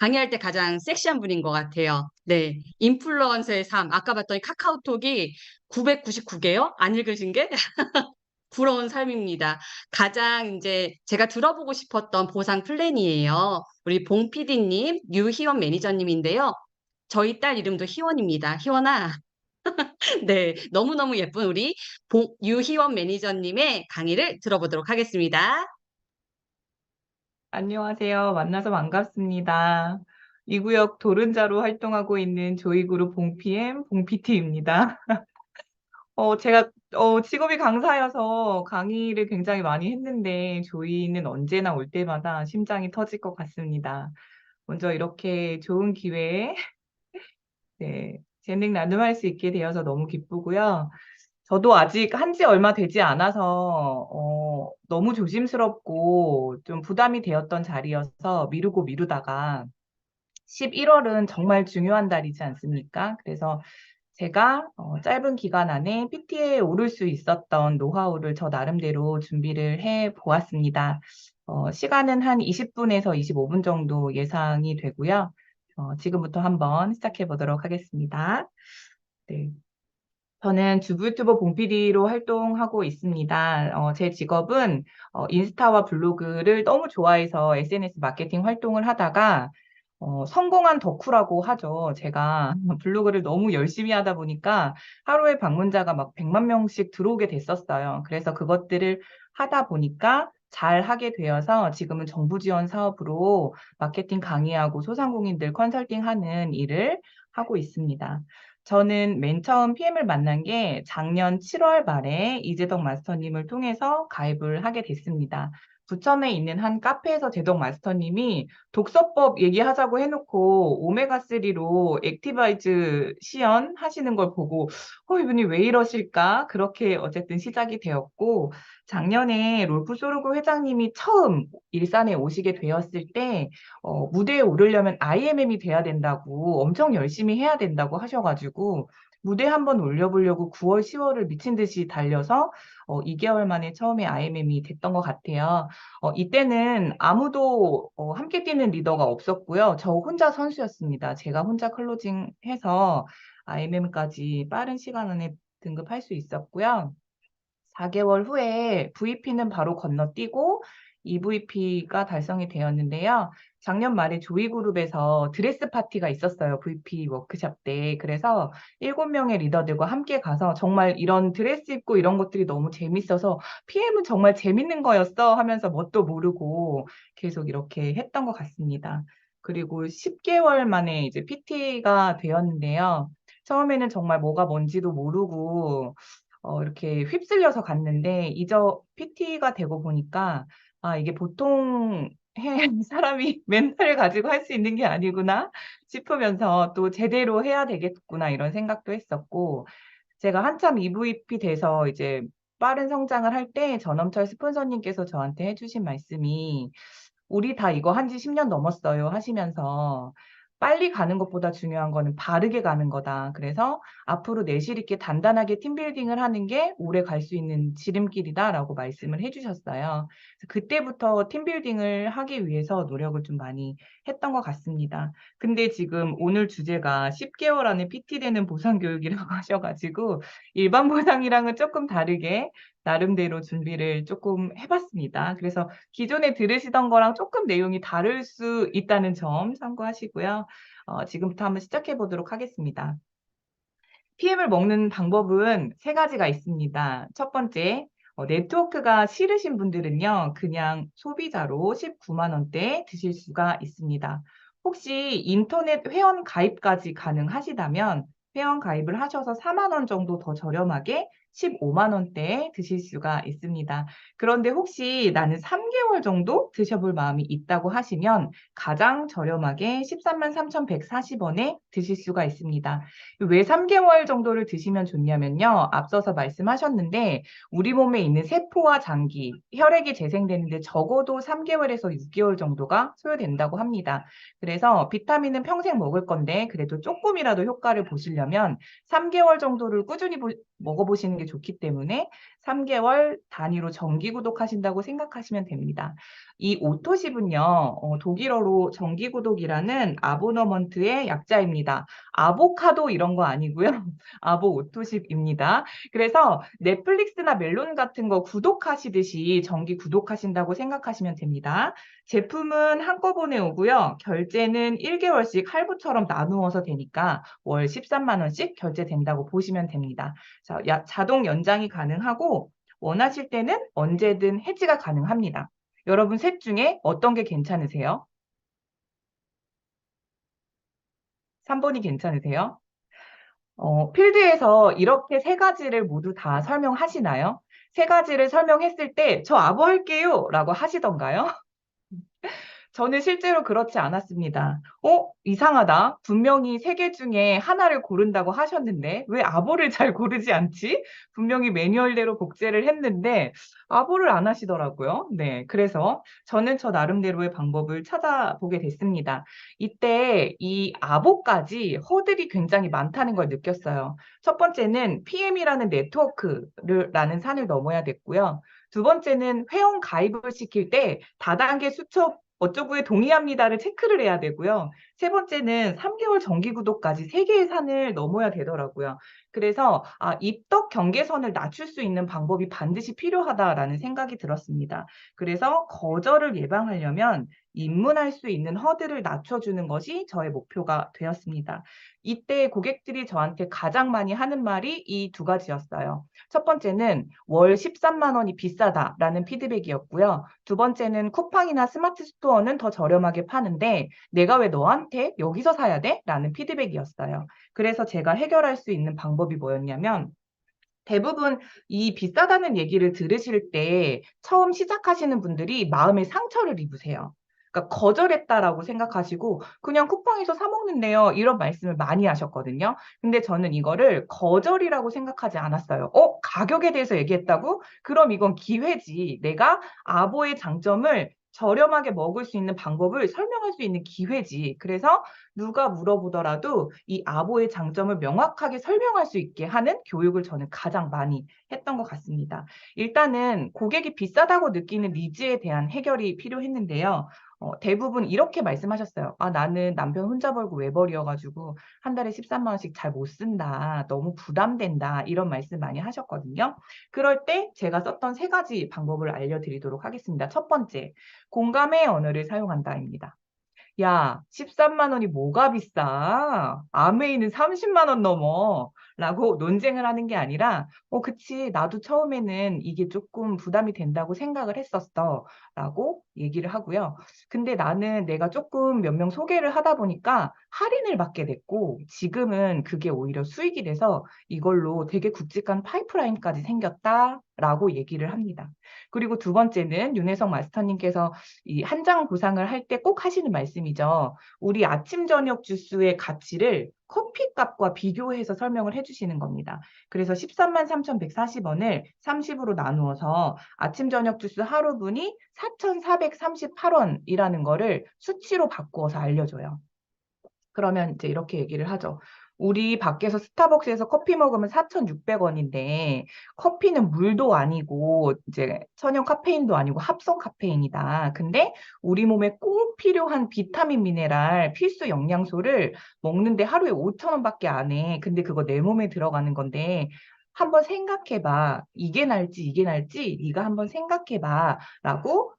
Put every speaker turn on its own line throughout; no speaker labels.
강의할 때 가장 섹시한 분인 것 같아요. 네. 인플루언서의 삶. 아까 봤더니 카카오톡이 999개요? 안 읽으신 게? 부러운 삶입니다. 가장 이제 제가 들어보고 싶었던 보상 플랜이에요. 우리 봉 PD님, 유희원 매니저님인데요. 저희 딸 이름도 희원입니다. 희원아. 네. 너무너무 예쁜 우리 유희원 매니저님의 강의를 들어보도록 하겠습니다.
안녕하세요. 만나서 반갑습니다. 이 구역 도른자로 활동하고 있는 조이그룹 봉PM, 봉PT입니다. 제가 직업이 강사여서 강의를 굉장히 많이 했는데 조이는 언제나 올 때마다 심장이 터질 것 같습니다. 먼저 이렇게 좋은 기회에 네, 재능 나눔할 수 있게 되어서 너무 기쁘고요. 저도 아직 한지 얼마 되지 않아서 너무 조심스럽고 좀 부담이 되었던 자리여서 미루고 미루다가 11월은 정말 중요한 달이지 않습니까? 그래서 제가 짧은 기간 안에 PT에 오를 수 있었던 노하우를 저 나름대로 준비를 해 보았습니다. 시간은 한 20분에서 25분 정도 예상이 되고요. 지금부터 한번 시작해 보도록 하겠습니다. 네. 저는 주부 유튜버 봉PD로 활동하고 있습니다. 제 직업은 인스타와 블로그를 너무 좋아해서 SNS 마케팅 활동을 하다가 성공한 덕후라고 하죠. 제가 블로그를 너무 열심히 하다 보니까 하루에 방문자가 막 100만 명씩 들어오게 됐었어요. 그래서 그것들을 하다 보니까 잘 하게 되어서 지금은 정부 지원 사업으로 마케팅 강의하고 소상공인들 컨설팅하는 일을 하고 있습니다. 저는 맨 처음 PM을 만난 게 작년 7월 말에 이재덕 마스터님을 통해서 가입을 하게 됐습니다. 부천에 있는 한 카페에서 재덕 마스터님이 독서법 얘기하자고 해놓고 오메가3로 액티바이즈 시연 하시는 걸 보고 이분이 왜 이러실까? 그렇게 어쨌든 시작이 되었고 작년에 롤프 소르그 회장님이 처음 일산에 오시게 되었을 때 무대에 오르려면 IMM이 돼야 된다고 엄청 열심히 해야 된다고 하셔가지고 무대 한번 올려보려고 9월, 10월을 미친 듯이 달려서 2개월 만에 처음에 IMM이 됐던 것 같아요. 이때는 아무도 함께 뛰는 리더가 없었고요. 저 혼자 선수였습니다. 제가 혼자 클로징해서 IMM까지 빠른 시간 안에 등급할 수 있었고요. 4개월 후에 VP는 바로 건너뛰고 EVP가 달성이 되었는데요. 작년 말에 조이그룹에서 드레스 파티가 있었어요. VP 워크샵 때. 그래서 7명의 리더들과 함께 가서 정말 이런 드레스 입고 이런 것들이 너무 재밌어서 PM은 정말 재밌는 거였어 하면서 뭣도 모르고 계속 이렇게 했던 것 같습니다. 그리고 10개월 만에 이제 PT가 되었는데요. 처음에는 정말 뭐가 뭔지도 모르고 이렇게 휩쓸려서 갔는데 이저 PT가 되고 보니까 이게 보통 사람이 멘탈을 가지고 할 수 있는 게 아니구나 싶으면서 또 제대로 해야 되겠구나 이런 생각도 했었고 제가 한참 EVP 돼서 이제 빠른 성장을 할 때 전원철 스폰서님께서 저한테 해주신 말씀이 우리 다 이거 한지 10년 넘었어요 하시면서 빨리 가는 것보다 중요한 거는 바르게 가는 거다. 그래서 앞으로 내실 있게 단단하게 팀빌딩을 하는 게 오래 갈 수 있는 지름길이다라고 말씀을 해주셨어요. 그래서 그때부터 팀빌딩을 하기 위해서 노력을 좀 많이 했던 것 같습니다. 근데 지금 오늘 주제가 10개월 안에 PT 되는 보상교육이라고 하셔가지고 일반 보상이랑은 조금 다르게 나름대로 준비를 조금 해봤습니다. 그래서 기존에 들으시던 거랑 조금 내용이 다를 수 있다는 점 참고하시고요. 지금부터 한번 시작해 보도록 하겠습니다. PM을 먹는 방법은 세 가지가 있습니다. 첫 번째, 네트워크가 싫으신 분들은요, 그냥 소비자로 19만 원대 드실 수가 있습니다. 혹시 인터넷 회원 가입까지 가능하시다면 회원 가입을 하셔서 4만 원 정도 더 저렴하게 15만 원대에 드실 수가 있습니다. 그런데 혹시 나는 3개월 정도 드셔볼 마음이 있다고 하시면 가장 저렴하게 13만 3,140원에 드실 수가 있습니다. 왜 3개월 정도를 드시면 좋냐면요. 앞서서 말씀하셨는데 우리 몸에 있는 세포와 장기, 혈액이 재생되는데 적어도 3개월에서 6개월 정도가 소요된다고 합니다. 그래서 비타민은 평생 먹을 건데 그래도 조금이라도 효과를 보시려면 3개월 정도를 꾸준히 먹어보시는 게 좋기 때문에 3개월 단위로 정기 구독하신다고 생각하시면 됩니다. 이 오토십은요, 독일어로 정기구독이라는 아보너먼트의 약자입니다. 아보카도 이런 거 아니고요. 아보 오토십입니다. 그래서 넷플릭스나 멜론 같은 거 구독하시듯이 정기 구독하신다고 생각하시면 됩니다. 제품은 한꺼번에 오고요. 결제는 1개월씩 할부처럼 나누어서 되니까 월 13만 원씩 결제된다고 보시면 됩니다. 자, 자동 연장이 가능하고 원하실 때는 언제든 해지가 가능합니다. 여러분 셋 중에 어떤 게 괜찮으세요? 3번이 괜찮으세요? 필드에서 이렇게 세 가지를 모두 다 설명하시나요? 세 가지를 설명했을 때 저 아부 할게요 라고 하시던가요? 저는 실제로 그렇지 않았습니다. 이상하다. 분명히 세 개 중에 하나를 고른다고 하셨는데 왜 아보를 잘 고르지 않지? 분명히 매뉴얼대로 복제를 했는데 아보를 안 하시더라고요. 네, 그래서 저는 저 나름대로의 방법을 찾아보게 됐습니다. 이때 이 아보까지 허들이 굉장히 많다는 걸 느꼈어요. 첫 번째는 PM이라는 네트워크라는 산을 넘어야 됐고요. 두 번째는 회원 가입을 시킬 때 다단계 수첩 어쩌고에 동의합니다를 체크를 해야 되고요. 세 번째는 3개월 정기 구독까지 3개의 산을 넘어야 되더라고요. 그래서 입덕 경계선을 낮출 수 있는 방법이 반드시 필요하다라는 생각이 들었습니다. 그래서 거절을 예방하려면 입문할 수 있는 허들을 낮춰주는 것이 저의 목표가 되었습니다. 이때 고객들이 저한테 가장 많이 하는 말이 이 두 가지였어요. 첫 번째는 월 13만 원이 비싸다라는 피드백이었고요. 두 번째는 쿠팡이나 스마트 스토어는 더 저렴하게 파는데 내가 왜 너한테 여기서 사야 돼? 라는 피드백이었어요. 그래서 제가 해결할 수 있는 방법이 뭐였냐면 대부분 이 비싸다는 얘기를 들으실 때 처음 시작하시는 분들이 마음의 상처를 입으세요. 그러니까 거절했다라고 생각하시고 그냥 쿠팡에서 사 먹는데요. 이런 말씀을 많이 하셨거든요. 근데 저는 이거를 거절이라고 생각하지 않았어요. 가격에 대해서 얘기했다고? 그럼 이건 기회지. 내가 아보의 장점을 저렴하게 먹을 수 있는 방법을 설명할 수 있는 기회지. 그래서 누가 물어보더라도 이 아보의 장점을 명확하게 설명할 수 있게 하는 교육을 저는 가장 많이 했던 것 같습니다. 일단은 고객이 비싸다고 느끼는 니즈에 대한 해결이 필요했는데요. 대부분 이렇게 말씀하셨어요. 나는 남편 혼자 벌고 외벌이여가지고 한 달에 13만 원씩 잘 못 쓴다. 너무 부담된다. 이런 말씀 많이 하셨거든요. 그럴 때 제가 썼던 세 가지 방법을 알려드리도록 하겠습니다. 첫 번째, 공감의 언어를 사용한다입니다. 야, 13만 원이 뭐가 비싸? 아메이는 30만 원 넘어. 라고 논쟁을 하는 게 아니라, 그치. 나도 처음에는 이게 조금 부담이 된다고 생각을 했었어. 라고 얘기를 하고요. 근데 나는 내가 조금 몇 명 소개를 하다 보니까 할인을 받게 됐고, 지금은 그게 오히려 수익이 돼서 이걸로 되게 굵직한 파이프라인까지 생겼다. 라고 얘기를 합니다. 그리고 두 번째는 윤혜성 마스터님께서 이 한 장 구상을 할 때 꼭 하시는 말씀이죠. 우리 아침 저녁 주스의 가치를 커피 값과 비교해서 설명을 해주시는 겁니다. 그래서 13만 3,140원을 30으로 나누어서 아침 저녁 주스 하루분이 4,438원이라는 거를 수치로 바꾸어서 알려줘요. 그러면 이제 이렇게 얘기를 하죠. 우리 밖에서 스타벅스에서 커피 먹으면 4,600원인데 커피는 물도 아니고 이제 천연 카페인도 아니고 합성 카페인이다. 근데 우리 몸에 꼭 필요한 비타민, 미네랄, 필수 영양소를 먹는데 하루에 5,000원밖에 안 해. 근데 그거 내 몸에 들어가는 건데 한번 생각해봐. 이게 날지 이게 날지 네가 한번 생각해봐. 라고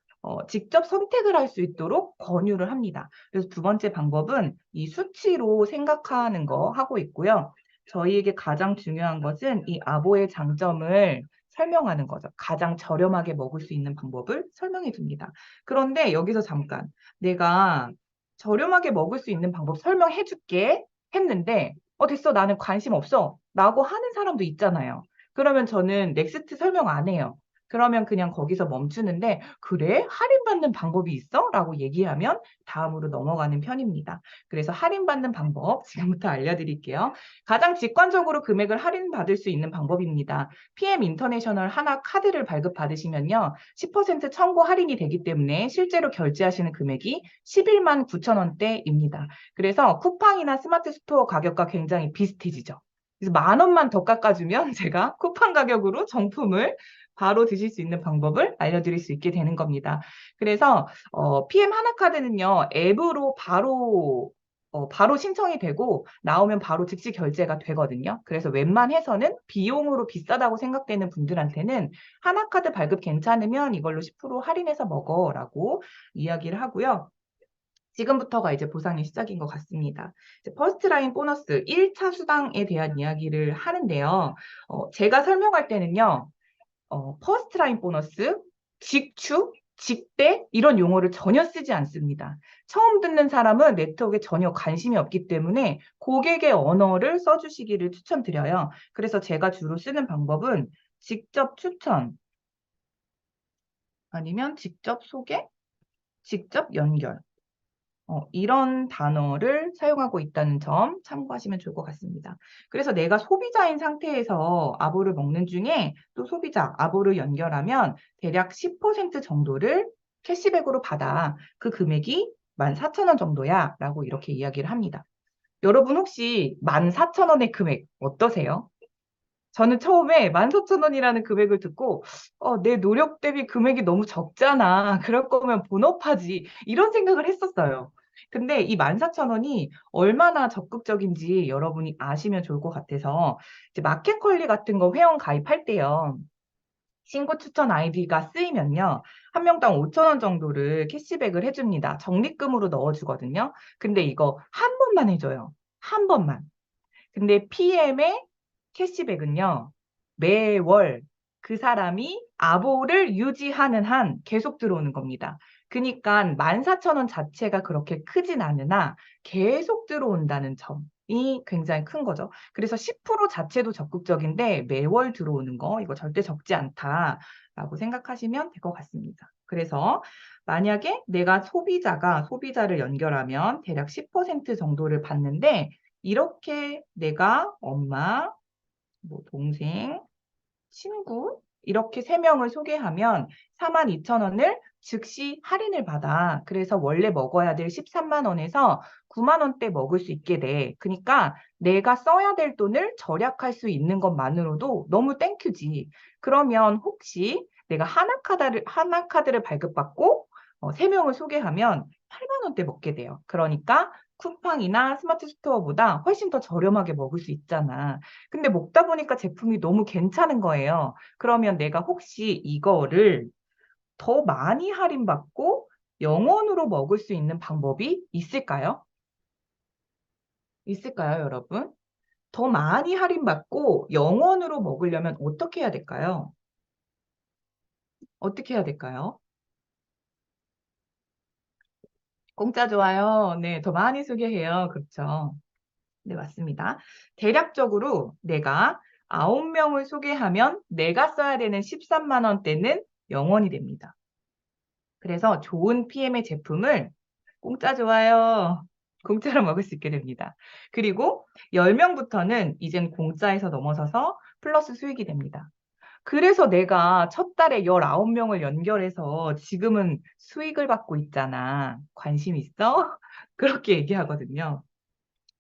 직접 선택을 할 수 있도록 권유를 합니다. 그래서 두 번째 방법은 이 수치로 생각하는 거 하고 있고요. 저희에게 가장 중요한 것은 이 아보의 장점을 설명하는 거죠. 가장 저렴하게 먹을 수 있는 방법을 설명해 줍니다. 그런데 여기서 잠깐 내가 저렴하게 먹을 수 있는 방법 설명해 줄게 했는데 됐어 나는 관심 없어 라고 하는 사람도 있잖아요. 그러면 저는 넥스트 설명 안 해요. 그러면 그냥 거기서 멈추는데 그래? 할인받는 방법이 있어? 라고 얘기하면 다음으로 넘어가는 편입니다. 그래서 할인받는 방법 지금부터 알려드릴게요. 가장 직관적으로 금액을 할인받을 수 있는 방법입니다. PM 인터내셔널 하나 카드를 발급받으시면요. 10% 청구 할인이 되기 때문에 실제로 결제하시는 금액이 11만 9천 원대입니다. 그래서 쿠팡이나 스마트 스토어 가격과 굉장히 비슷해지죠. 그래서 만 원만 더 깎아주면 제가 쿠팡 가격으로 정품을 바로 드실 수 있는 방법을 알려드릴 수 있게 되는 겁니다. 그래서 PM 하나카드는요, 앱으로 바로 신청이 되고 나오면 바로 즉시 결제가 되거든요. 그래서 웬만해서는 비용으로 비싸다고 생각되는 분들한테는 하나카드 발급 괜찮으면 이걸로 10% 할인해서 먹어라고 이야기를 하고요. 지금부터가 이제 보상의 시작인 것 같습니다. 이제 퍼스트라인 보너스 1차 수당에 대한 이야기를 하는데요. 제가 설명할 때는요. 퍼스트라인 보너스, 직추, 직대 이런 용어를 전혀 쓰지 않습니다. 처음 듣는 사람은 네트워크에 전혀 관심이 없기 때문에 고객의 언어를 써주시기를 추천드려요. 그래서 제가 주로 쓰는 방법은 직접 추천 아니면 직접 소개, 직접 연결 이런 단어를 사용하고 있다는 점 참고하시면 좋을 것 같습니다. 그래서 내가 소비자인 상태에서 아보를 먹는 중에 또 소비자, 아보를 연결하면 대략 10% 정도를 캐시백으로 받아. 그 금액이 14,000원 정도야 라고 이렇게 이야기를 합니다. 여러분 혹시 14,000원의 금액 어떠세요? 저는 처음에 14,000원이라는 금액을 듣고 내 노력 대비 금액이 너무 적잖아. 그럴 거면 본업하지. 이런 생각을 했었어요. 근데 이 14,000원이 얼마나 적극적인지 여러분이 아시면 좋을 것 같아서 이제 마켓컬리 같은 거 회원 가입할 때요. 친구 추천 아이디가 쓰이면요. 한 명당 5,000원 정도를 캐시백을 해줍니다. 적립금으로 넣어주거든요. 근데 이거 한 번만 해줘요. 한 번만. 근데 PM의 캐시백은요, 매월 그 사람이 아보를 유지하는 한 계속 들어오는 겁니다. 그러니까 14,000원 자체가 그렇게 크진 않으나 계속 들어온다는 점이 굉장히 큰 거죠. 그래서 10% 자체도 적극적인데 매월 들어오는 거 이거 절대 적지 않다라고 생각하시면 될 것 같습니다. 그래서 만약에 내가 소비자를 연결하면 대략 10% 정도를 받는데 이렇게 내가 엄마, 뭐 동생, 친구 이렇게 3명을 소개하면 42,000원을 즉시 할인을 받아. 그래서 원래 먹어야 될 13만 원에서 9만 원대 먹을 수 있게 돼. 그러니까 내가 써야 될 돈을 절약할 수 있는 것만으로도 너무 땡큐지. 그러면 혹시 내가 하나카드를 발급받고 3명을 소개하면 8만 원대 먹게 돼요. 그러니까 쿠팡이나 스마트 스토어보다 훨씬 더 저렴하게 먹을 수 있잖아. 근데 먹다 보니까 제품이 너무 괜찮은 거예요. 그러면 내가 혹시 이거를 더 많이 할인받고 영원으로 먹을 수 있는 방법이 있을까요? 있을까요, 여러분? 더 많이 할인받고 영원으로 먹으려면 어떻게 해야 될까요? 어떻게 해야 될까요? 공짜 좋아요. 네, 더 많이 소개해요. 그렇죠. 네, 맞습니다. 대략적으로 내가 9명을 소개하면 내가 써야 되는 13만 원대는 영원이 됩니다. 그래서 좋은 PM의 제품을 공짜 좋아요. 공짜로 먹을 수 있게 됩니다. 그리고 10명부터는 이젠 공짜에서 넘어서서 플러스 수익이 됩니다. 그래서 내가 첫 달에 19명을 연결해서 지금은 수익을 받고 있잖아. 관심 있어? 그렇게 얘기하거든요.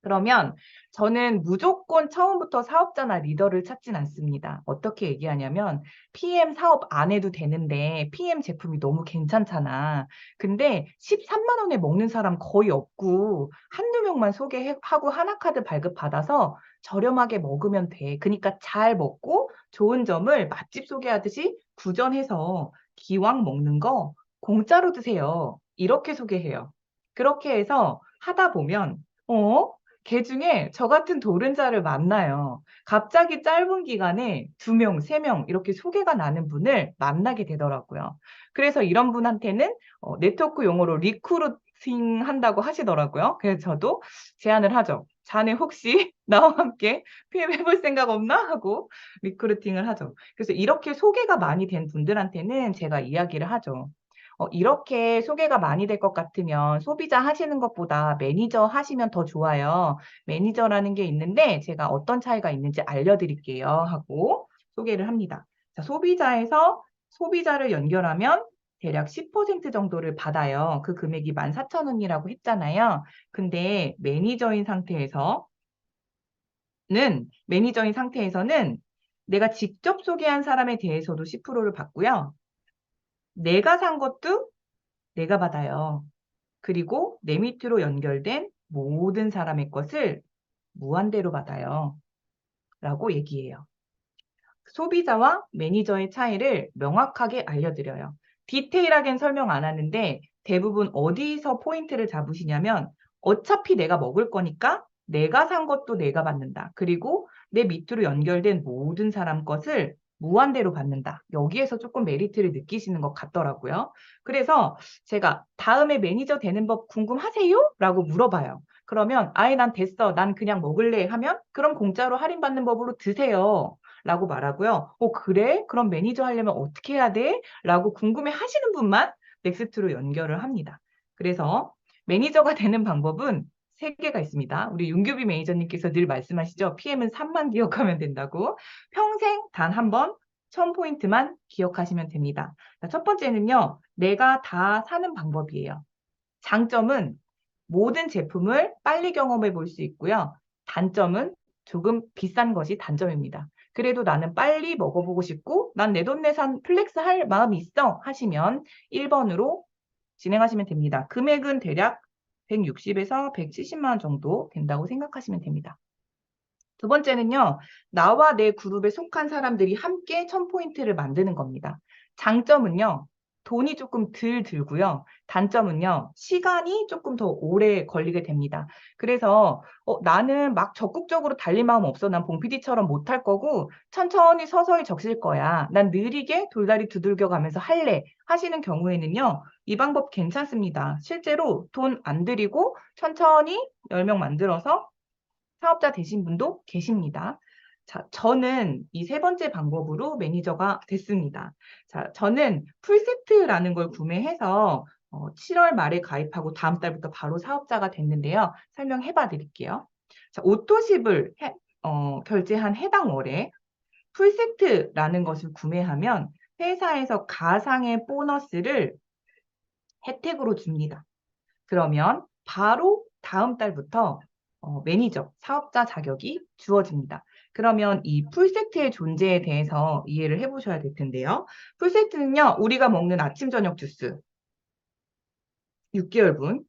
그러면 저는 무조건 처음부터 사업자나 리더를 찾진 않습니다. 어떻게 얘기하냐면 PM 사업 안 해도 되는데 PM 제품이 너무 괜찮잖아. 근데 13만 원에 먹는 사람 거의 없고 한두 명만 소개하고 하나카드 발급받아서 저렴하게 먹으면 돼. 그러니까 잘 먹고 좋은 점을 맛집 소개하듯이 구전해서 기왕 먹는 거 공짜로 드세요. 이렇게 소개해요. 그렇게 해서 하다 보면 걔 중에 저 같은 도른자를 만나요. 갑자기 짧은 기간에 2명, 3명 이렇게 소개가 나는 분을 만나게 되더라고요. 그래서 이런 분한테는 네트워크 용어로 리크루팅 한다고 하시더라고요. 그래서 저도 제안을 하죠. 자네 혹시 나와 함께 PM 해볼 생각 없나? 하고 리크루팅을 하죠. 그래서 이렇게 소개가 많이 된 분들한테는 제가 이야기를 하죠. 이렇게 소개가 많이 될 것 같으면 소비자 하시는 것보다 매니저 하시면 더 좋아요. 매니저라는 게 있는데 제가 어떤 차이가 있는지 알려드릴게요 하고 소개를 합니다. 자, 소비자를 연결하면 대략 10% 정도를 받아요. 그 금액이 14,000원이라고 했잖아요. 근데 매니저인 상태에서는 내가 직접 소개한 사람에 대해서도 10%를 받고요. 내가 산 것도 내가 받아요. 그리고 내 밑으로 연결된 모든 사람의 것을 무한대로 받아요. 라고 얘기해요. 소비자와 매니저의 차이를 명확하게 알려드려요. 디테일하게는 설명 안 하는데 대부분 어디서 포인트를 잡으시냐면 어차피 내가 먹을 거니까 내가 산 것도 내가 받는다. 그리고 내 밑으로 연결된 모든 사람 것을 무한대로 받는다. 여기에서 조금 메리트를 느끼시는 것 같더라고요. 그래서 제가 다음에 매니저 되는 법 궁금하세요? 라고 물어봐요. 그러면 아예 난 됐어. 난 그냥 먹을래 하면 그럼 공짜로 할인받는 법으로 드세요. 라고 말하고요. 그래? 그럼 매니저 하려면 어떻게 해야 돼? 라고 궁금해 하시는 분만 넥스트로 연결을 합니다. 그래서 매니저가 되는 방법은 3개가 있습니다. 우리 윤규비 매니저님께서 늘 말씀하시죠. PM은 3만 기억하면 된다고. 평생 단 한 번 1000포인트만 기억하시면 됩니다. 첫 번째는요. 내가 다 사는 방법이에요. 장점은 모든 제품을 빨리 경험해 볼 수 있고요. 단점은 조금 비싼 것이 단점입니다. 그래도 나는 빨리 먹어보고 싶고 난 내돈내산 플렉스 할 마음이 있어 하시면 1번으로 진행하시면 됩니다. 금액은 대략 160에서 170만 원 정도 된다고 생각하시면 됩니다. 두 번째는요. 나와 내 그룹에 속한 사람들이 함께 1000포인트를 만드는 겁니다. 장점은요. 돈이 조금 덜 들고요. 단점은요. 시간이 조금 더 오래 걸리게 됩니다. 그래서 나는 막 적극적으로 달릴 마음 없어. 난 봉PD처럼 못할 거고 천천히 서서히 적실 거야. 난 느리게 돌다리 두들겨 가면서 할래. 하시는 경우에는요. 이 방법 괜찮습니다. 실제로 돈 안 들이고 천천히 10명 만들어서 사업자 되신 분도 계십니다. 자, 저는 이 3번째 방법으로 매니저가 됐습니다. 자, 저는 풀세트라는 걸 구매해서 7월 말에 가입하고 다음 달부터 바로 사업자가 됐는데요. 설명해 봐 드릴게요. 자, 오토십을 결제한 해당 월에 풀세트라는 것을 구매하면 회사에서 가상의 보너스를 혜택으로 줍니다. 그러면 바로 다음 달부터 매니저, 사업자 자격이 주어집니다. 그러면 이 풀세트의 존재에 대해서 이해를 해보셔야 될 텐데요. 풀세트는요, 우리가 먹는 아침, 저녁 주스 6개월분,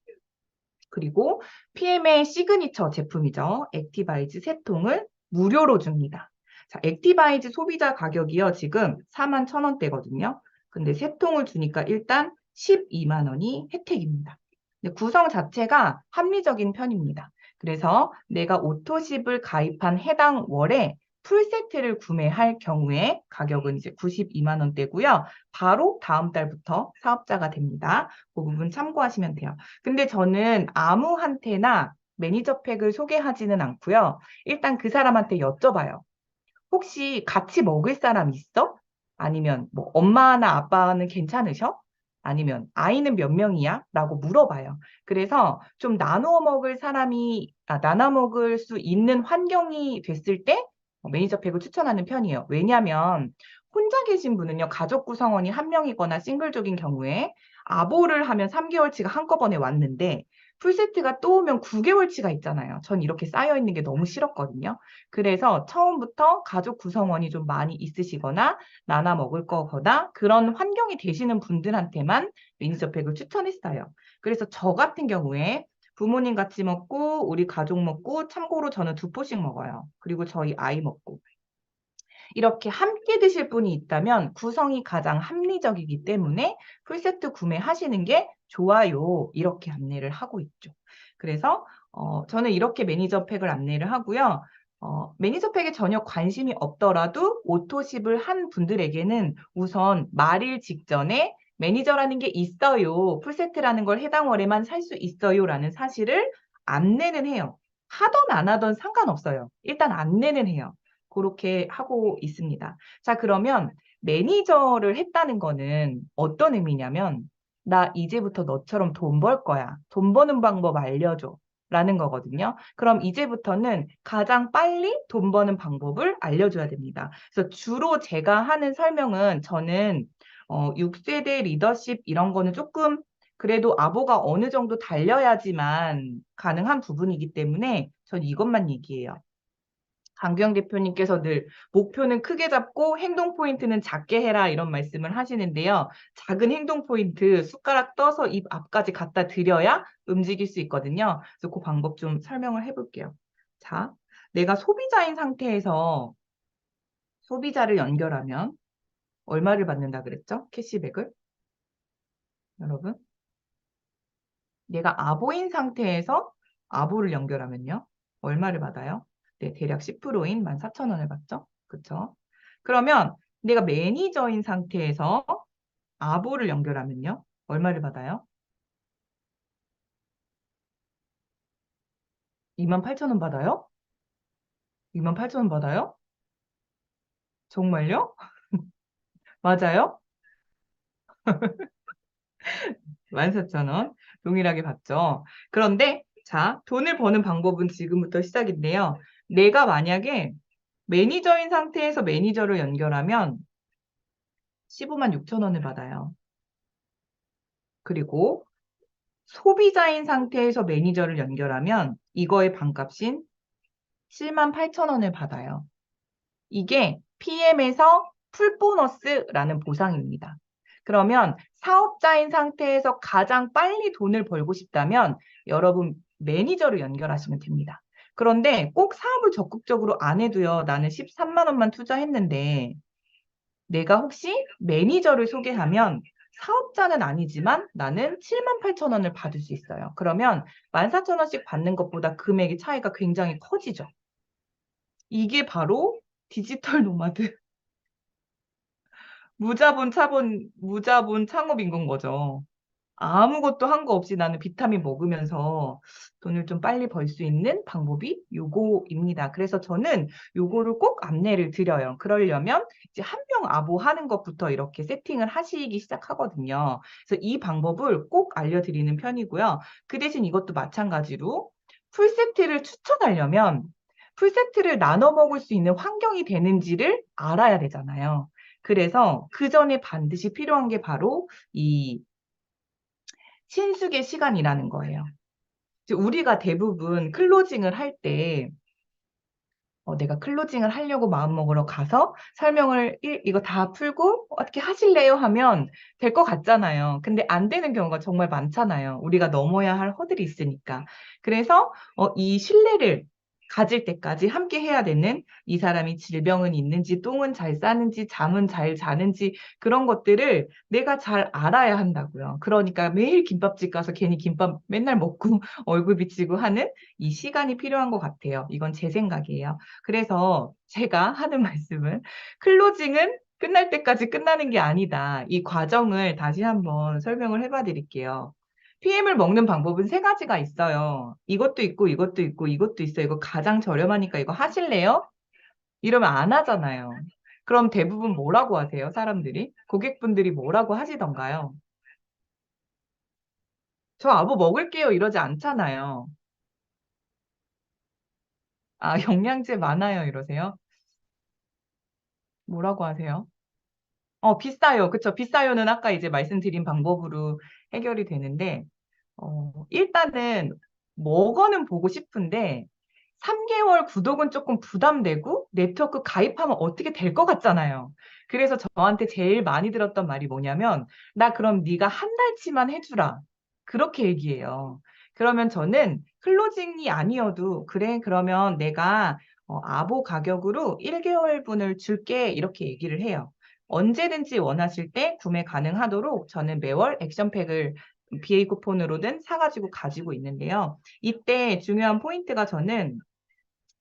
그리고 PM의 시그니처 제품이죠. 액티바이즈 3통을 무료로 줍니다. 자, 액티바이즈 소비자 가격이요, 지금 41,000원대거든요. 근데 3통을 주니까 일단 12만 원이 혜택입니다. 구성 자체가 합리적인 편입니다. 그래서 내가 오토십을 가입한 해당 월에 풀세트를 구매할 경우에 가격은 이제 92만 원대고요. 바로 다음 달부터 사업자가 됩니다. 그 부분 참고하시면 돼요. 근데 저는 아무한테나 매니저 팩을 소개하지는 않고요. 일단 그 사람한테 여쭤봐요. 혹시 같이 먹을 사람 있어? 아니면 뭐 엄마나 아빠는 괜찮으셔? 아니면 아이는 몇 명이야? 라고 물어봐요. 그래서 좀 나눠 먹을 수 있는 환경이 됐을 때 매니저 팩을 추천하는 편이에요. 왜냐하면 혼자 계신 분은요, 가족 구성원이 한 명이거나 싱글족인 경우에 아보를 하면 3개월치가 한꺼번에 왔는데 풀세트가 또 오면 9개월치가 있잖아요. 전 이렇게 쌓여 있는 게 너무 싫었거든요. 그래서 처음부터 가족 구성원이 좀 많이 있으시거나 나눠 먹을 거거나 그런 환경이 되시는 분들한테만 매니저 팩을 추천했어요. 그래서 저 같은 경우에 부모님 같이 먹고 우리 가족 먹고 참고로 저는 2포씩 먹어요. 그리고 저희 아이 먹고. 이렇게 함께 드실 분이 있다면 구성이 가장 합리적이기 때문에 풀세트 구매하시는 게 좋아요. 이렇게 안내를 하고 있죠. 그래서 저는 이렇게 매니저 팩을 안내를 하고요. 매니저 팩에 전혀 관심이 없더라도 오토십을 한 분들에게는 우선 말일 직전에 매니저라는 게 있어요. 풀세트라는 걸 해당 월에만 살 수 있어요. 라는 사실을 안내는 해요. 하던 안 하던 상관없어요. 일단 안내는 해요. 그렇게 하고 있습니다. 자, 그러면 매니저를 했다는 거는 어떤 의미냐면 나 이제부터 너처럼 돈 벌 거야. 돈 버는 방법 알려줘. 라는 거거든요. 그럼 이제부터는 가장 빨리 돈 버는 방법을 알려줘야 됩니다. 그래서 주로 제가 하는 설명은 저는 6세대 리더십 이런 거는 조금 그래도 아보가 어느 정도 달려야지만 가능한 부분이기 때문에 전 이것만 얘기해요. 강경 대표님께서 늘 목표는 크게 잡고 행동 포인트는 작게 해라 이런 말씀을 하시는데요. 작은 행동 포인트 숟가락 떠서 입 앞까지 갖다 드려야 움직일 수 있거든요. 그래서 그 방법 좀 설명을 해볼게요. 자, 내가 소비자인 상태에서 소비자를 연결하면 얼마를 받는다 그랬죠? 캐시백을? 여러분? 내가 아보인 상태에서 아보를 연결하면요. 얼마를 받아요? 네, 대략 10%인 14,000원을 받죠? 그쵸? 그러면 내가 매니저인 상태에서 아보를 연결하면요. 얼마를 받아요? 28,000원 받아요? 28,000원 받아요? 정말요? 맞아요? 14,000원 동일하게 받죠. 그런데 자, 돈을 버는 방법은 지금부터 시작인데요. 내가 만약에 매니저인 상태에서 매니저를 연결하면 15만 6천 원을 받아요. 그리고 소비자인 상태에서 매니저를 연결하면 이거의 반값인 7만 8천 원을 받아요. 이게 PM에서 풀보너스라는 보상입니다. 그러면 사업자인 상태에서 가장 빨리 돈을 벌고 싶다면 여러분 매니저를 연결하시면 됩니다. 그런데 꼭 사업을 적극적으로 안 해도요. 나는 13만 원만 투자했는데 내가 혹시 매니저를 소개하면 사업자는 아니지만 나는 7만 8천 원을 받을 수 있어요. 그러면 14,000원씩 받는 것보다 금액의 차이가 굉장히 커지죠. 이게 바로 디지털 노마드, 무자본 창업 인건 거죠. 아무것도 한 거 없이 나는 비타민 먹으면서 돈을 좀 빨리 벌 수 있는 방법이 요거입니다. 그래서 저는 요거를 꼭 안내를 드려요. 그러려면 이제 한 명 아보 하는 것부터 이렇게 세팅을 하시기 시작하거든요. 그래서 이 방법을 꼭 알려드리는 편이고요. 그 대신 이것도 마찬가지로 풀세트를 추천하려면 풀세트를 나눠 먹을 수 있는 환경이 되는지를 알아야 되잖아요. 그래서 그 전에 반드시 필요한 게 바로 이 신숙의 시간이라는 거예요. 우리가 대부분 클로징을 할 때, 내가 클로징을 하려고 마음먹으러 가서 설명을 이거 다 풀고 어떻게 하실래요? 하면 될 것 같잖아요. 근데 안 되는 경우가 정말 많잖아요. 우리가 넘어야 할 허들이 있으니까. 그래서 이 신뢰를 가질 때까지 함께 해야 되는 이 사람이 질병은 있는지, 똥은 잘 싸는지, 잠은 잘 자는지 그런 것들을 내가 잘 알아야 한다고요. 그러니까 매일 김밥집 가서 괜히 김밥 맨날 먹고 얼굴 비치고 하는 이 시간이 필요한 것 같아요. 이건 제 생각이에요. 그래서 제가 하는 말씀은 클로징은 끝날 때까지 끝나는 게 아니다. 이 과정을 다시 한번 설명을 해봐 드릴게요. PM을 먹는 방법은 세 가지가 있어요. 이것도 있고, 이것도 있고, 이것도 있어요. 이거 가장 저렴하니까 이거 하실래요? 이러면 안 하잖아요. 그럼 대부분 뭐라고 하세요, 사람들이? 고객분들이 뭐라고 하시던가요? 저 아부 먹을게요. 이러지 않잖아요. 아, 영양제 많아요. 이러세요? 뭐라고 하세요? 비싸요. 그쵸. 비싸요는 아까 이제 말씀드린 방법으로 해결이 되는데, 일단은 먹어는 보고 싶은데, 3개월 구독은 조금 부담되고, 네트워크 가입하면 어떻게 될 것 같잖아요. 그래서 저한테 제일 많이 들었던 말이 뭐냐면, 나 그럼 네가 한 달치만 해주라. 그렇게 얘기해요. 그러면 저는 클로징이 아니어도, 그래, 그러면 내가 아보 가격으로 1개월분을 줄게. 이렇게 얘기를 해요. 언제든지 원하실 때 구매 가능하도록 저는 매월 액션팩을 BA 쿠폰으로든 사가지고 가지고 있는데요. 이때 중요한 포인트가 저는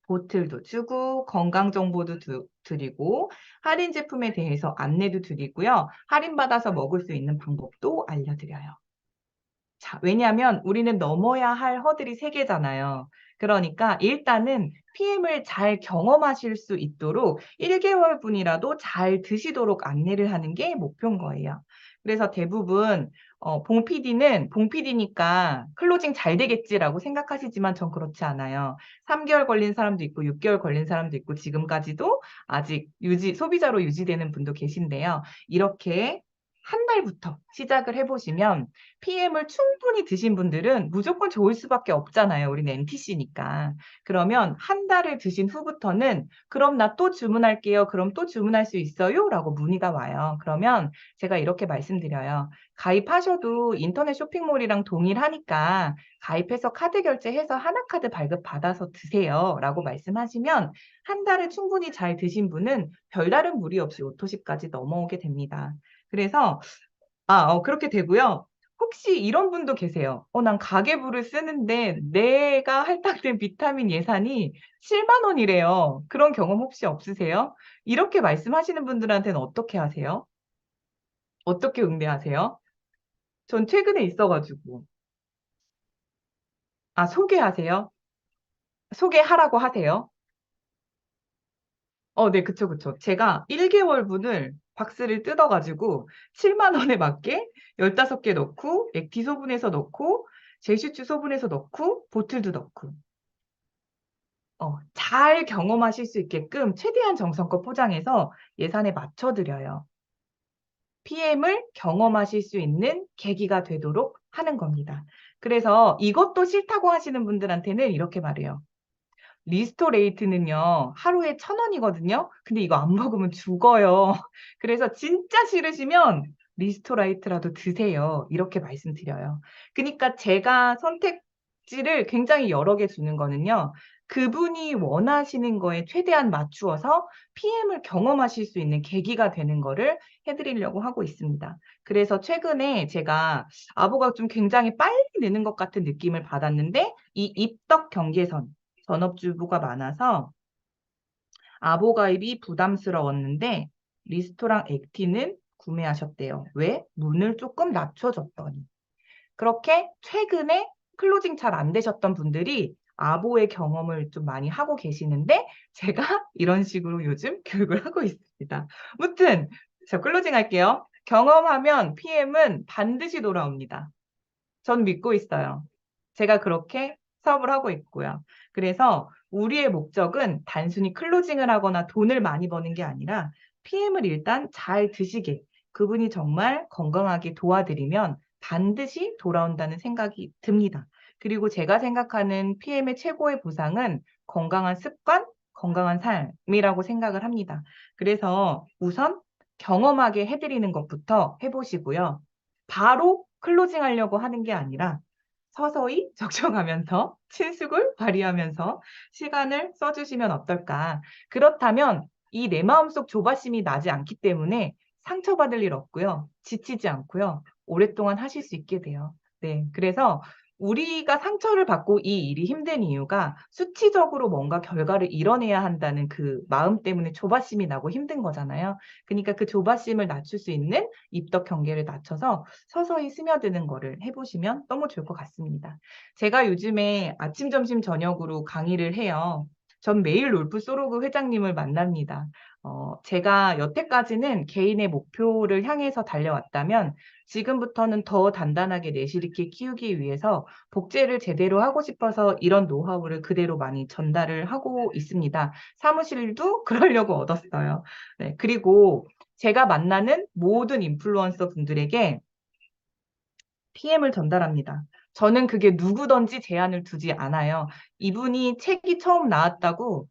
보틀도 주고 건강 정보도 드리고 할인 제품에 대해서 안내도 드리고요. 할인받아서 먹을 수 있는 방법도 알려드려요. 자, 왜냐하면 우리는 넘어야 할 허들이 세 개잖아요. 그러니까 일단은 PM을 잘 경험하실 수 있도록 1개월분이라도 잘 드시도록 안내를 하는 게 목표인 거예요. 그래서 대부분 봉 PD는 봉 PD니까 클로징 잘 되겠지라고 생각하시지만 전 그렇지 않아요. 3개월 걸린 사람도 있고 6개월 걸린 사람도 있고 지금까지도 아직 소비자로 유지되는 분도 계신데요. 이렇게 한 달부터 시작을 해보시면 PM을 충분히 드신 분들은 무조건 좋을 수밖에 없잖아요. 우리는 NTC니까. 그러면 한 달을 드신 후부터는 그럼 나 또 주문할게요. 그럼 또 주문할 수 있어요? 라고 문의가 와요. 그러면 제가 이렇게 말씀드려요. 가입하셔도 인터넷 쇼핑몰이랑 동일하니까 가입해서 카드 결제해서 하나카드 발급받아서 드세요. 라고 말씀하시면 한 달을 충분히 잘 드신 분은 별다른 무리 없이 오토십까지 넘어오게 됩니다. 그래서 그렇게 되고요. 혹시 이런 분도 계세요. 난 가계부를 쓰는데 내가 할당된 비타민 예산이 7만 원이래요. 그런 경험 혹시 없으세요? 이렇게 말씀하시는 분들한테는 어떻게 하세요? 어떻게 응대하세요? 전 최근에 있어가지고. 소개하세요? 소개하라고 하세요? 네, 그쵸, 그쵸. 제가 1개월분을 박스를 뜯어가지고 7만 원에 맞게 15개 넣고, 액티 소분해서 넣고, 제슈츠 소분해서 넣고, 보틀도 넣고, 잘 경험하실 수 있게끔 최대한 정성껏 포장해서 예산에 맞춰드려요. PM을 경험하실 수 있는 계기가 되도록 하는 겁니다. 그래서 이것도 싫다고 하시는 분들한테는 이렇게 말해요. 리스토레이트는요, 하루에 1,000원이거든요. 근데 이거 안 먹으면 죽어요. 그래서 진짜 싫으시면 리스토라이트라도 드세요. 이렇게 말씀드려요. 그러니까 제가 선택지를 굉장히 여러 개 주는 거는요. 그분이 원하시는 거에 최대한 맞추어서 PM을 경험하실 수 있는 계기가 되는 거를 해드리려고 하고 있습니다. 그래서 최근에 제가 아보가 좀 굉장히 빨리 느는 것 같은 느낌을 받았는데 이 입덕 경계선 전업주부가 많아서 아보 가입이 부담스러웠는데 리스토랑 액티는 구매하셨대요. 왜? 문을 조금 낮춰줬더니. 그렇게 최근에 클로징 잘 안 되셨던 분들이 아보의 경험을 좀 많이 하고 계시는데 제가 이런 식으로 요즘 교육을 하고 있습니다. 무튼 저 클로징 할게요. 경험하면 PM은 반드시 돌아옵니다. 전 믿고 있어요. 제가 그렇게 사업을 하고 있고요. 그래서 우리의 목적은 단순히 클로징을 하거나 돈을 많이 버는 게 아니라 PM을 일단 잘 드시게 그분이 정말 건강하게 도와드리면 반드시 돌아온다는 생각이 듭니다. 그리고 제가 생각하는 PM의 최고의 보상은 건강한 습관, 건강한 삶이라고 생각을 합니다. 그래서 우선 경험하게 해드리는 것부터 해보시고요. 바로 클로징 하려고 하는 게 아니라 서서히 적정하면서 친숙을 발휘하면서 시간을 써주시면 어떨까. 그렇다면 이 내 마음속 조바심이 나지 않기 때문에 상처받을 일 없고요. 지치지 않고요. 오랫동안 하실 수 있게 돼요. 네. 그래서 우리가 상처를 받고 이 일이 힘든 이유가 수치적으로 뭔가 결과를 이뤄내야 한다는 그 마음 때문에 조바심이 나고 힘든 거잖아요. 그러니까 그 조바심을 낮출 수 있는 입덕 경계를 낮춰서 서서히 스며드는 거를 해보시면 너무 좋을 것 같습니다. 제가 요즘에 아침, 점심, 저녁으로 강의를 해요. 전 매일 롤프 소로그 회장님을 만납니다. 제가 여태까지는 개인의 목표를 향해서 달려왔다면 지금부터는 더 단단하게 내실 있게 키우기 위해서 복제를 제대로 하고 싶어서 이런 노하우를 그대로 많이 전달을 하고 있습니다. 사무실도 그러려고 얻었어요. 네, 그리고 제가 만나는 모든 인플루언서 분들에게 PM을 전달합니다. 저는 그게 누구든지 제한을 두지 않아요. 이분이 책이 처음 나왔다고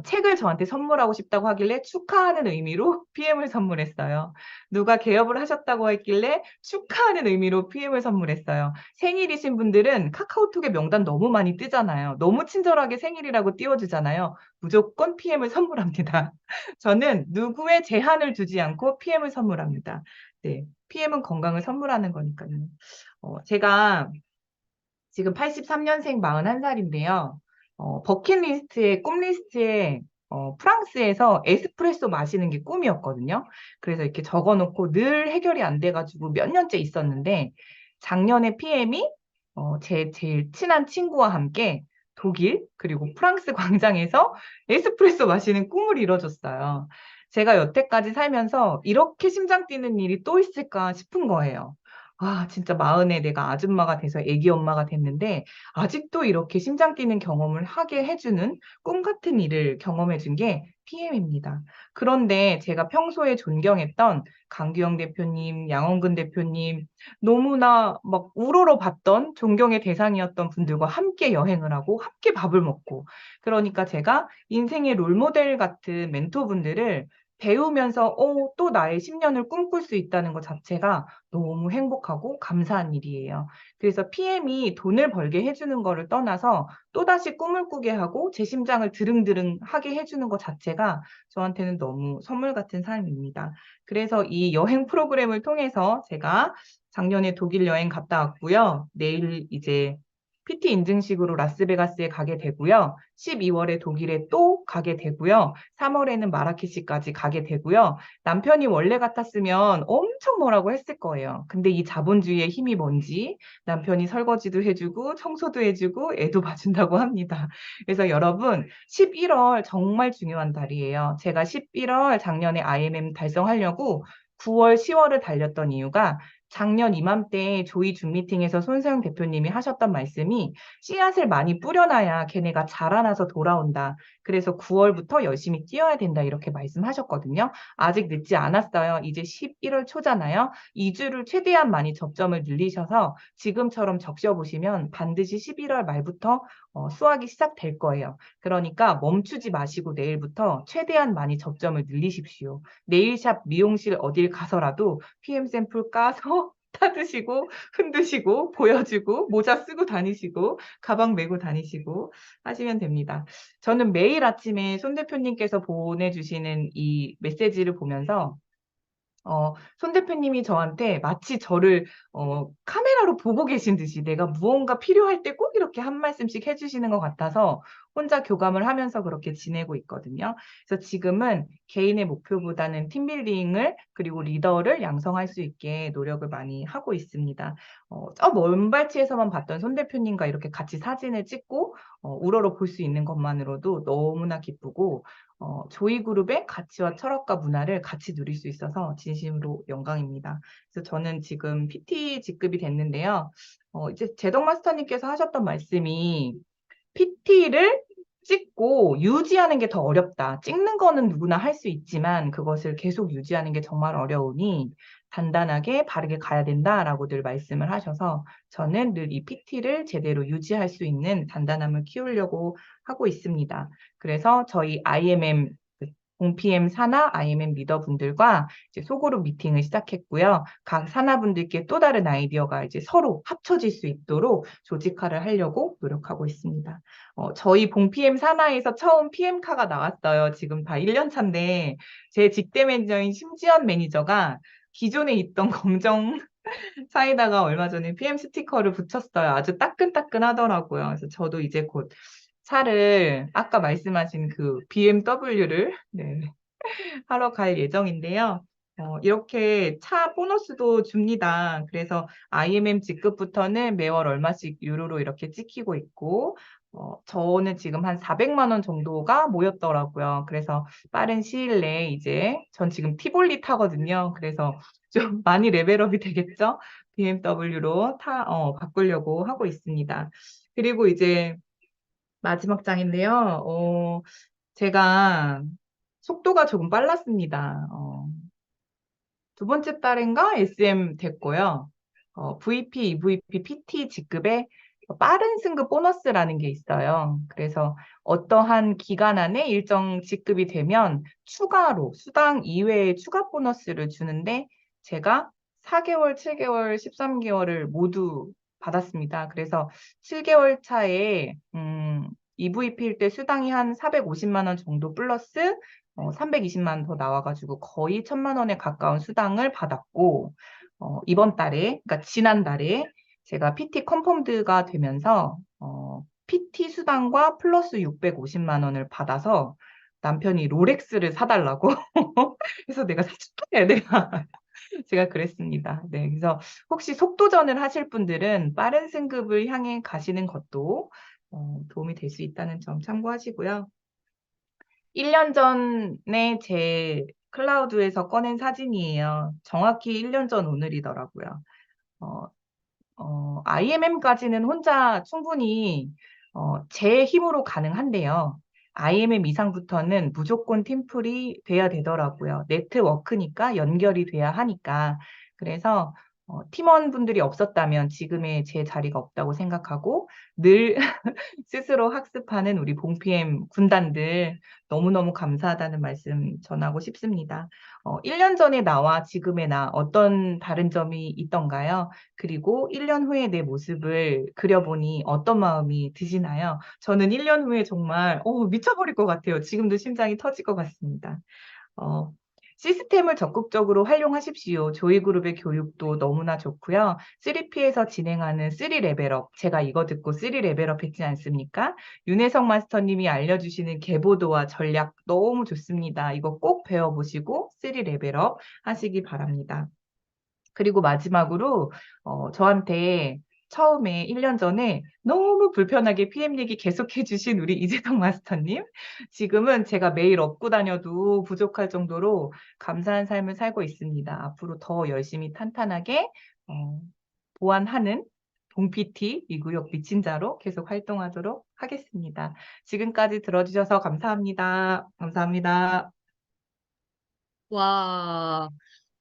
책을 저한테 선물하고 싶다고 하길래 축하하는 의미로 PM을 선물했어요. 누가 개업을 하셨다고 했길래 축하하는 의미로 PM을 선물했어요. 생일이신 분들은 카카오톡에 명단 너무 많이 뜨잖아요. 너무 친절하게 생일이라고 띄워주잖아요. 무조건 PM을 선물합니다. 저는 누구의 제한을 두지 않고 PM을 선물합니다. 네, PM은 건강을 선물하는 거니까요. 제가 지금 83년생 41살인데요. 버킷리스트에, 꿈리스트에 프랑스에서 에스프레소 마시는 게 꿈이었거든요. 그래서 이렇게 적어놓고 늘 해결이 안 돼가지고 몇 년째 있었는데 작년에 PM이 제 제일 친한 친구와 함께 독일 그리고 프랑스 광장에서 에스프레소 마시는 꿈을 이뤄줬어요. 제가 여태까지 살면서 이렇게 심장 뛰는 일이 또 있을까 싶은 거예요. 진짜 마흔에 내가 아줌마가 돼서 애기 엄마가 됐는데, 아직도 이렇게 심장 뛰는 경험을 하게 해주는 꿈 같은 일을 경험해 준 게 PM입니다. 그런데 제가 평소에 존경했던 강규영 대표님, 양원근 대표님, 너무나 막 우러러 봤던 존경의 대상이었던 분들과 함께 여행을 하고, 함께 밥을 먹고, 그러니까 제가 인생의 롤모델 같은 멘토분들을 배우면서, 또 나의 10년을 꿈꿀 수 있다는 것 자체가 너무 행복하고 감사한 일이에요. 그래서 PM이 돈을 벌게 해주는 거를 떠나서 또다시 꿈을 꾸게 하고 제 심장을 드릉드릉 하게 해주는 것 자체가 저한테는 너무 선물 같은 삶입니다. 그래서 이 여행 프로그램을 통해서 제가 작년에 독일 여행 갔다 왔고요. 내일 이제 PT 인증식으로 라스베가스에 가게 되고요. 12월에 독일에 또 가게 되고요. 3월에는 마라케시까지 가게 되고요. 남편이 원래 같았으면 엄청 뭐라고 했을 거예요. 근데 이 자본주의의 힘이 뭔지 남편이 설거지도 해주고 청소도 해주고 애도 봐준다고 합니다. 그래서 여러분 11월 정말 중요한 달이에요. 제가 11월 작년에 IMM 달성하려고 9월, 10월을 달렸던 이유가 작년 이맘때 조이 줌 미팅에서 손세영 대표님이 하셨던 말씀이 씨앗을 많이 뿌려놔야 걔네가 자라나서 돌아온다. 그래서 9월부터 열심히 뛰어야 된다. 이렇게 말씀하셨거든요. 아직 늦지 않았어요. 이제 11월 초잖아요. 2주를 최대한 많이 접점을 늘리셔서 지금처럼 적셔보시면 반드시 11월 말부터 수확이 시작될 거예요. 그러니까 멈추지 마시고 내일부터 최대한 많이 접점을 늘리십시오. 네일샵, 미용실 어딜 가서라도 PM 샘플 까서 타드시고 흔드시고 보여주고 모자 쓰고 다니시고 가방 메고 다니시고 하시면 됩니다. 저는 매일 아침에 손 대표님께서 보내주시는 이 메시지를 보면서 손 대표님이 저한테 마치 저를 카메라로 보고 계신 듯이 내가 무언가 필요할 때 꼭 이렇게 한 말씀씩 해주시는 것 같아서 혼자 교감을 하면서 그렇게 지내고 있거든요. 그래서 지금은 개인의 목표보다는 팀빌딩을 그리고 리더를 양성할 수 있게 노력을 많이 하고 있습니다. 저 먼발치에서만 봤던 손 대표님과 이렇게 같이 사진을 찍고 우러러 볼 수 있는 것만으로도 너무나 기쁘고 조이그룹의 가치와 철학과 문화를 같이 누릴 수 있어서 진심으로 영광입니다. 그래서 저는 지금 PT 직급이 됐는데요. 이제 제덕 마스터님께서 하셨던 말씀이 PT를 찍고 유지하는 게 더 어렵다. 찍는 거는 누구나 할 수 있지만 그것을 계속 유지하는 게 정말 어려우니 단단하게 바르게 가야 된다라고 늘 말씀을 하셔서 저는 늘 이 PT를 제대로 유지할 수 있는 단단함을 키우려고 하고 있습니다. 그래서 저희 IMM 공PM 산하 IMM 리더분들과 이제 소그룹 미팅을 시작했고요. 각 산하분들께 또 다른 아이디어가 이제 서로 합쳐질 수 있도록 조직화를 하려고 노력하고 있습니다. 저희 봉PM 산하에서 처음 PM카가 나왔어요. 지금 다 1년 차인데 제 직대 매니저인 심지연 매니저가 기존에 있던 검정 차에다가 얼마 전에 PM 스티커를 붙였어요. 아주 따끈따끈하더라고요. 그래서 저도 이제 곧 차를 아까 말씀하신 그 BMW를 하러 갈 예정인데요. 이렇게 차 보너스도 줍니다. 그래서 IMM 직급부터는 매월 얼마씩 유로로 이렇게 찍히고 있고, 저는 지금 한 400만 원 정도가 모였더라고요. 그래서 빠른 시일 내에 이제 전 지금 티볼리 타거든요. 그래서 좀 많이 레벨업이 되겠죠? BMW로 바꾸려고 하고 있습니다. 그리고 이제 마지막 장인데요. 제가 속도가 조금 빨랐습니다. 두 번째 달인가 SM 됐고요. VP, EVP, PT 직급에 빠른 승급 보너스라는 게 있어요. 그래서 어떠한 기간 안에 일정 직급이 되면 추가로 수당 이외의 추가 보너스를 주는데 제가 4개월, 7개월, 13개월을 모두 받았습니다. 그래서 7개월 차에 EVP일 때 수당이 한 450만 원 정도 플러스 320만 원 더 나와가지고 거의 1,000만 원에 가까운 수당을 받았고, 이번 달에, 그러니까 지난달에 제가 PT 컨펌드가 되면서, PT 수당과 플러스 650만 원을 받아서 남편이 롤렉스를 사달라고. 그래서 내가 사줄게. 내가. 제가 그랬습니다. 네. 그래서 혹시 속도전을 하실 분들은 빠른 승급을 향해 가시는 것도 도움이 될 수 있다는 점 참고하시고요. 1년 전에 제 클라우드에서 꺼낸 사진이에요. 정확히 1년 전 오늘이더라고요. IMM까지는 혼자 충분히 제 힘으로 가능한데요. IMM 이상부터는 무조건 팀플이 돼야 되더라고요. 네트워크니까 연결이 돼야 하니까. 그래서 팀원분들이 없었다면 지금의 제 자리가 없다고 생각하고 늘 스스로 학습하는 우리 봉피엠 군단들 너무너무 감사하다는 말씀 전하고 싶습니다. 1년 전에 나와 지금의 나 어떤 다른 점이 있던가요? 그리고 1년 후에 내 모습을 그려보니 어떤 마음이 드시나요? 저는 1년 후에 정말 미쳐버릴 것 같아요. 지금도 심장이 터질 것 같습니다. 어, 시스템을 적극적으로 활용하십시오. 조이그룹의 교육도 너무나 좋고요. 3P에서 진행하는 3레벨업, 제가 이거 듣고 3레벨업 했지 않습니까? 윤혜성 마스터님이 알려주시는 계보도와 전략 너무 좋습니다. 이거 꼭 배워보시고 3레벨업 하시기 바랍니다. 그리고 마지막으로 저한테 처음에 1년 전에 너무 불편하게 PM 얘기 계속 해주신 우리 이재성 마스터님. 지금은 제가 매일 업고 다녀도 부족할 정도로 감사한 삶을 살고 있습니다. 앞으로 더 열심히 탄탄하게 보완하는 동PT 이구역 미친 자로 계속 활동하도록 하겠습니다. 지금까지 들어주셔서 감사합니다. 감사합니다.
와,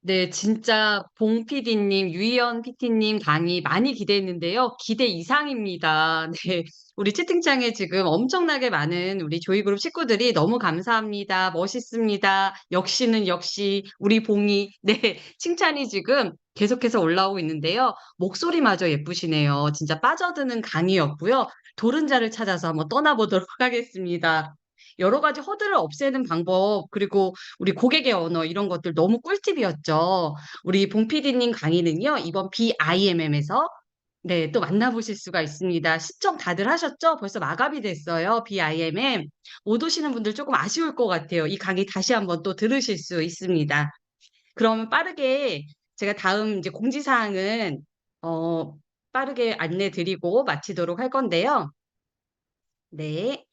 네, 진짜 봉 PD님, 유희연 PT님 강의 많이 기대했는데요. 기대 이상입니다. 네, 우리 채팅창에 지금 엄청나게 많은 우리 조이그룹 식구들이 너무 감사합니다. 멋있습니다. 역시는 역시 우리 봉이, 네, 칭찬이 지금 계속해서 올라오고 있는데요. 목소리마저 예쁘시네요. 진짜 빠져드는 강의였고요. 도른자를 찾아서 한번 떠나보도록 하겠습니다. 여러 가지 허들을 없애는 방법, 그리고 우리 고객의 언어 이런 것들 너무 꿀팁이었죠. 우리 봉 PD님 강의는요, 이번 BIMM에서 네, 또 만나보실 수가 있습니다. 신청 다들 하셨죠? 벌써 마감이 됐어요. BIMM. 못 오시는 분들 조금 아쉬울 것 같아요. 이 강의 다시 한번 또 들으실 수 있습니다. 그러면 빠르게 제가 다음 이제 공지사항은 빠르게 안내 드리고 마치도록 할 건데요. 네.